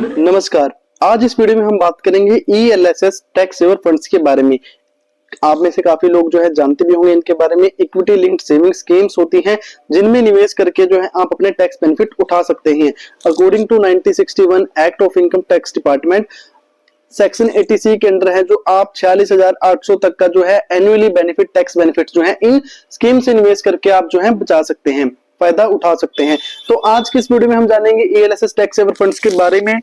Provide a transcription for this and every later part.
नमस्कार। आज इस वीडियो में हम बात करेंगे ईएलएसएस टैक्स सेवर फंड्स के बारे में। आप में से काफी लोग जो है जानते भी होंगे इनके बारे में। इक्विटी लिंक्ड सेविंग स्कीम्स होती हैं जिनमें निवेश करके जो है आप अपने टैक्स बेनिफिट उठा सकते हैं। According to 1961 act of income tax department section 80C के अंदर है जो आप 46,800 तक का जो है एनुअली बेनिफिट टैक्स बेनिफिट जो है इन स्कीम से निवेश करके आप जो है बचा सकते हैं, फायदा उठा सकते हैं। तो आज की इस वीडियो में हम जानेंगे ईएलएसएस टैक्स सेवर फंड्स के बारे में।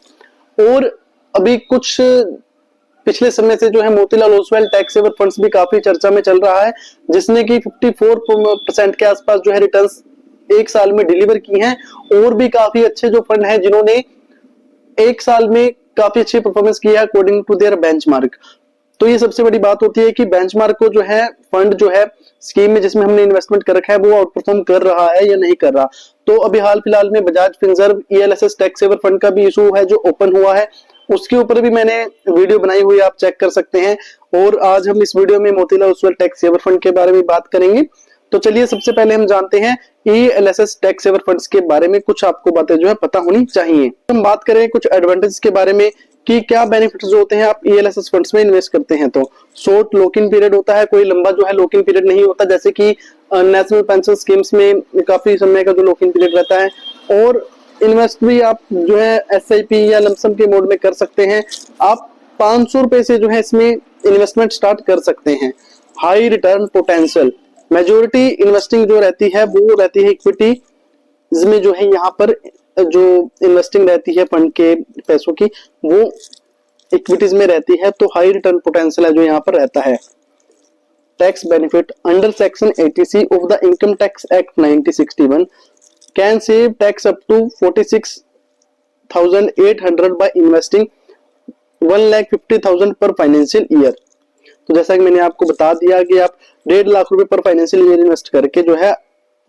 और अभी कुछ पिछले समय से जो है Motilal Oswal tax saver funds भी काफी चर्चा में चल रहा है, जिसने कि 54% के आसपास जो है रिटर्न्स एक साल में डिलीवर की हैं। और भी काफी अच्छे जो फंड हैं जिन्होंने एक साल में काफी अच्छी परफॉर्मेंस की है अकॉर्डिंग टू देयर बेंचमार्क। तो ये सबसे बड़ी बात होती है कि बेंचमार्क को जो है फंड जो है स्कीम में जिसमें हमने इन्वेस्टमेंट कर रखा है वो आउट परफॉर्म कर रहा है या नहीं कर रहा। तो अभी हाल फिलहाल में Bajaj Finserv ELSS tax saver fund का भी इशू है जो ओपन हुआ है, उसके ऊपर भी मैंने वीडियो बनाई हुई है, आप चेक कर सकते हैं। और आज हम इस वीडियो में Motilal Oswal tax saver fund के बारे में बात करेंगे। तो चलिए सबसे पहले हम जानते हैं ईएलएसएस टैक्स सेवर फंड्स के बारे में। कुछ आपको बातें जो है पता होनी चाहिए। हम बात करें कुछ एडवांटेज के बारे में कि क्या बेनिफिट्स जो होते हैं आप ईएलएसएस फंड्स में इन्वेस्ट करते हैं। तो शॉर्ट लॉक इन पीरियड होता है, कोई लंबा जो है लॉक इन पीरियड नहीं होता, जैसे कि नेशनल पेंशन स्कीम्स में काफी समय का जो लॉक इन पीरियड रहता है। और इन्वेस्ट भी आप जो है एसआईपी या लमसम के मोड में कर सकते हैं। आप 500 रुपए से जो है इसमें इन्वेस्टमेंट स्टार्ट कर सकते हैं। High return potential, majority investing जो रहती है वो रहती है इक्विटी, इसमें जो है यहाँ पर जो इन्वेस्टिंग रहती है फंड के पैसों की वो इक्विटीज में रहती है। तो हाई रिटर्न पोटेंशियल है जो यहाँ पर रहता है। Tax benefit under section 80C of the income tax act 1961 can save tax up to 46,800 by investing 1,50,000 पर फाइनेंशियल ईयर। तो जैसा कि मैंने आपको बता दिया कि आप 1.5 लाख रुपए पर फाइनेंशियल ईयर इन्वेस्ट करके जो है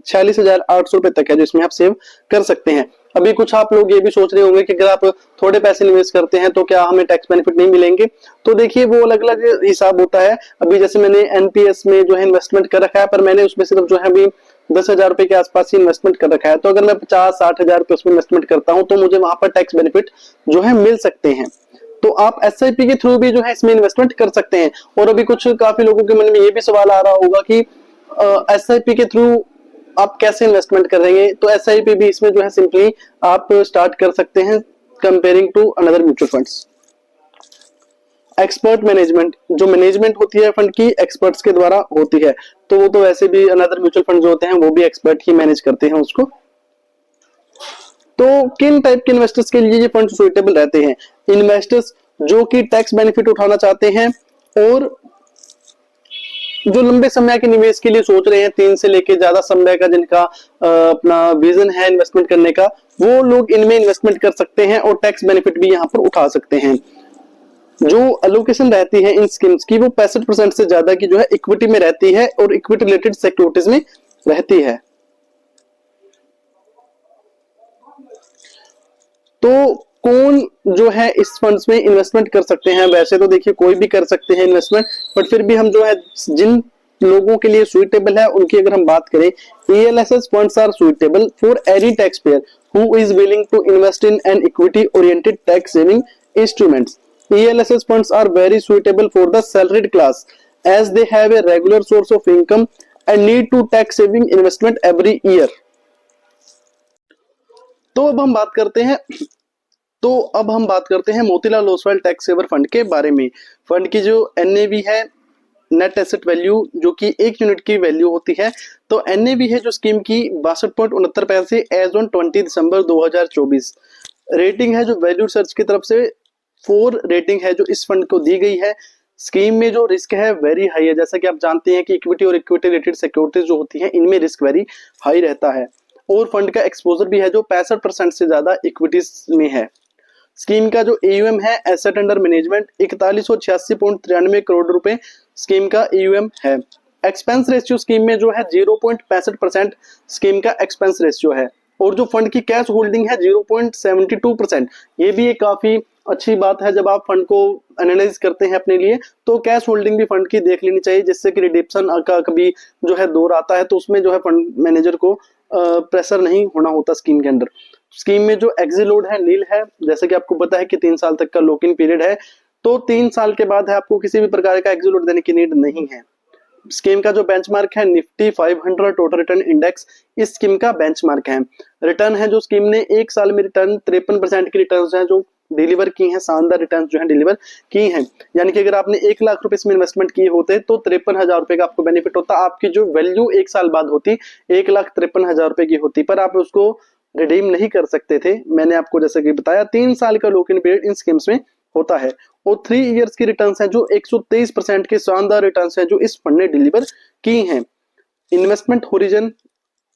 46,800 रुपए तक है जो इसमें आप सेव कर सकते हैं। अभी कुछ आप लोग ये भी सोच रहे होंगे कि अगर आप थोड़े पैसे निवेश करते हैं तो क्या हमें टैक्स बेनिफिट नहीं मिलेंगे। तो देखिए वो अलग अलग हिसाब होता है। अभी जैसे मैंने एनपीएस में जो है इन्वेस्टमेंट कर रखा है, पर मैंने उसमें सिर्फ जो है अभी 10,000 रुपए के आसपास ही इन्वेस्टमेंट कर रखा है। तो अगर मैं 50-60,000 रुपए उसमें इन्वेस्टमेंट करता हूँ तो मुझे वहां पर टैक्स बेनिफिट जो है मिल सकते हैं। तो आप एसआईपी के थ्रू भी जो है इसमें इन्वेस्टमेंट कर सकते हैं। और अभी कुछ काफी लोगों के मन में ये भी सवाल आ रहा होगा कि एसआईपी के थ्रू आप कैसे इन्वेस्टमेंट करेंगे। तो एसआईपी भी इसमें जो है सिंपली आप स्टार्ट कर सकते हैं comparing to another mutual funds. Expert management, जो मैनेजमेंट होती है फंड की एक्सपर्ट्स के द्वारा होती है। तो वो तो वैसे भी अनदर म्यूचुअल फंड जो होते हैं वो भी एक्सपर्ट ही मैनेज करते हैं उसको। तो किन टाइप के इन्वेस्टर्स के लिए ये फंड सुइटेबल रहते हैं। इन्वेस्टर्स जो कि टैक्स बेनिफिट उठाना चाहते हैं और जो लंबे समय के निवेश के लिए सोच रहे हैं, 3 से लेके ज्यादा समय का जिनका अपना विजन है इन्वेस्टमेंट करने का, वो लोग इनमें इन्वेस्टमेंट कर सकते हैं और टैक्स बेनिफिट भी यहाँ पर उठा सकते हैं। जो एलोकेशन रहती है इन स्कीम्स की वो 65% से ज्यादा की जो है इक्विटी में रहती है और इक्विटी रिलेटेड सिक्योरिटीज में रहती है। तो कौन जो है इस फंड्स में इन्वेस्टमेंट कर सकते हैं। वैसे तो देखिए कोई भी कर सकते हैं इन्वेस्टमेंट, बट फिर भी हम जो है जिन लोगों के लिए सुइटेबल है उनकी अगर हम बात करें, ELSS funds are suitable for any tax payer who is willing to invest in an equity oriented tax saving instruments. ELSS funds are very suitable for the salaried class as they have a regular source of income and need to tax saving investment every year। तो अब हम बात करते हैं Motilal Oswal tax saver fund के बारे में। Fund की जो एनएवी है, नेट एसेट वैल्यू, जो कि 1 यूनिट की वैल्यू होती है। तो एनएवी है जो स्कीम की 62.69 पैसे एज ऑन 20 दिसंबर 2024। रेटिंग है जो वैल्यू सर्च की तरफ से 4 रेटिंग है जो इस फंड को दी गई है। स्कीम में जो रिस्क है वेरी हाई है। जैसा कि आप जानते हैं कि इक्विटी और इक्विटी रिलेटेड सिक्योरिटीज जो होती हैं इनमें रिस्क वेरी हाई रहता है। और फंड का एक्सपोजर भी है जो 65% से ज्यादा इक्विटीज में है। स्कीम का जो एयूएम है, एसेट अंडर मैनेजमेंट, 4186.93 करोड़ रुपए स्कीम का एयूएम है। एक्सपेंस रेशियो स्कीम में जो है 0.65% स्कीम का एक्सपेंस रेशियो है। और जो फंड की कैश होल्डिंग है 0.72%। ये भी एक काफी अच्छी बात है। जब आप फंड को एनालाइज करते हैं अपने लिए तो कैश होल्डिंग भी फंड की देख लेनी चाहिए, जिससे कि रिडम्पशन का कभी जो है दौर आता है तो उसमें जो है फंड मैनेजर को प्रेशर नहीं होना होता स्कीम के अंदर। स्कीम में जो एक्सिट लोड है नील है, जैसे कि आपको पता है कि 3 साल तक का लॉक इन पीरियड है, तो 3 साल के बाद है आपको किसी भी प्रकार का एक्सिट लोड देने की नीड नहीं है। स्कीम का जो बेंचमार्क है निफ्टी 500 टोटल रिटर्न इंडेक्स इस स्कीम का बेंचमार्क है। रिटर्न है जो स्कीम ने एक साल में रिटर्न 53% की रिटर्न है जो डिलीवर की हैं, शानदार रिटर्न जो है डिलीवर की हैं। यानी कि अगर आपने 1 लाख रुपए इसमें इन्वेस्टमेंट किए होते तो 53,000 रुपए का आपको बेनिफिट होता। आपकी जो वैल्यू 1 साल बाद होती 1,53,000 रुपए की होती, पर आप उसको रिडीम नहीं कर सकते थे। मैंने आपको जैसे कि बताया 3 साल का lock in period in schemes में होता है और 3 इयर्स की रिटर्न्स हैं जो 123% के शानदार रिटर्न्स हैं जो इस फंड ने डिलीवर की हैं। इन्वेस्टमेंट होरिजन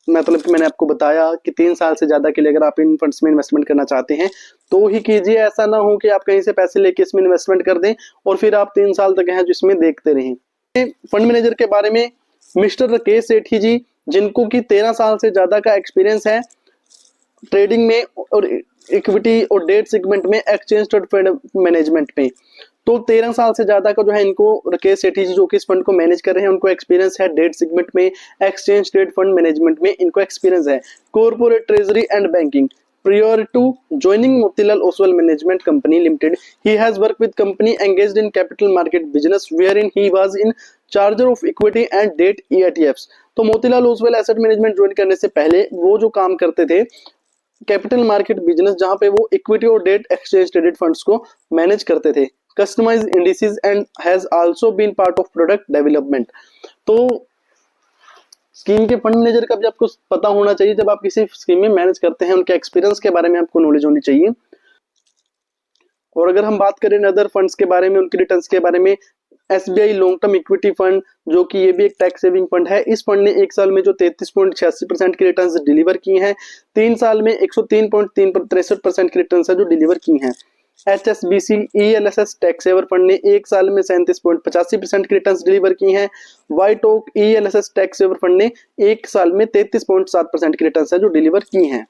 मतलब कि मैंने आपको बताया कि 3 साल से ज्यादा के लिए अगर आप इन फंड्स में इन्वेस्टमेंट करना चाहते हैं तो ही कीजिए। ऐसा ना हो कि आप कहीं से पैसे लेके इसमें इन्वेस्टमेंट कर दें और फिर आप 3 साल तक हैं जिसमें देखते रहें। फंड मैनेजर के बारे में मिस्टर राकेश सेठी जी, जिनको कि 13 साल से ज्यादा का एक्सपीरियंस है ट्रेडिंग में और इक्विटी और डेट सेगमेंट में, एक्सचेंज ट्रेड फंड मैनेजमेंट में। तो 13 साल से ज्यादा का जो है इनको राकेश सेठी जी जो कि इस फंड को मैनेज कर रहे हैं उनको एक्सपीरियंस है डेट सेगमेंट में, एक्सचेंज ट्रेड फंड मैनेजमेंट में इनको एक्सपीरियंस है। Corporate treasury and banking prior to joining Motilal Oswal Management Company Limited, he has worked with company engaged in capital market business wherein he was in charge of equity and debt ETFs। तो Motilal Oswal asset management join करने से पहले वो जो काम करते थे capital market business, जहां पे वो इक्विटी और डेट एक्सचेंज ट्रेडेड फंड्स को मैनेज करते थे। Customize indices and has also been part of product development. तो स्कीम के फंड मैनेजर का भी आपको पता होना चाहिए, जब आप किसी स्कीम में मैनेज करते हैं उनके एक्सपीरियंस के बारे में आपको नॉलेज होनी चाहिए। और अगर हम बात करें अदर फंड्स के बारे में, उनके रिटर्न्स के बारे में, SBI long term equity fund जो कि ये भी एक टैक्स सेविंग फंड है, इस फंड ने एक साल में जो 33.86% की रिटर्न्स डिलीवर की हैं, 3 साल में 103.63% की रिटर्न्स है जो डिलीवर की हैं। HSBC ELSS tax saver fund ने एक साल में 37.85% की रिटर्न्स डिलीवर की हैं। White Oak ELSS tax saver fund ने एक साल में 33.7% की रिटर्न्स है जो डिलीवर की हैं।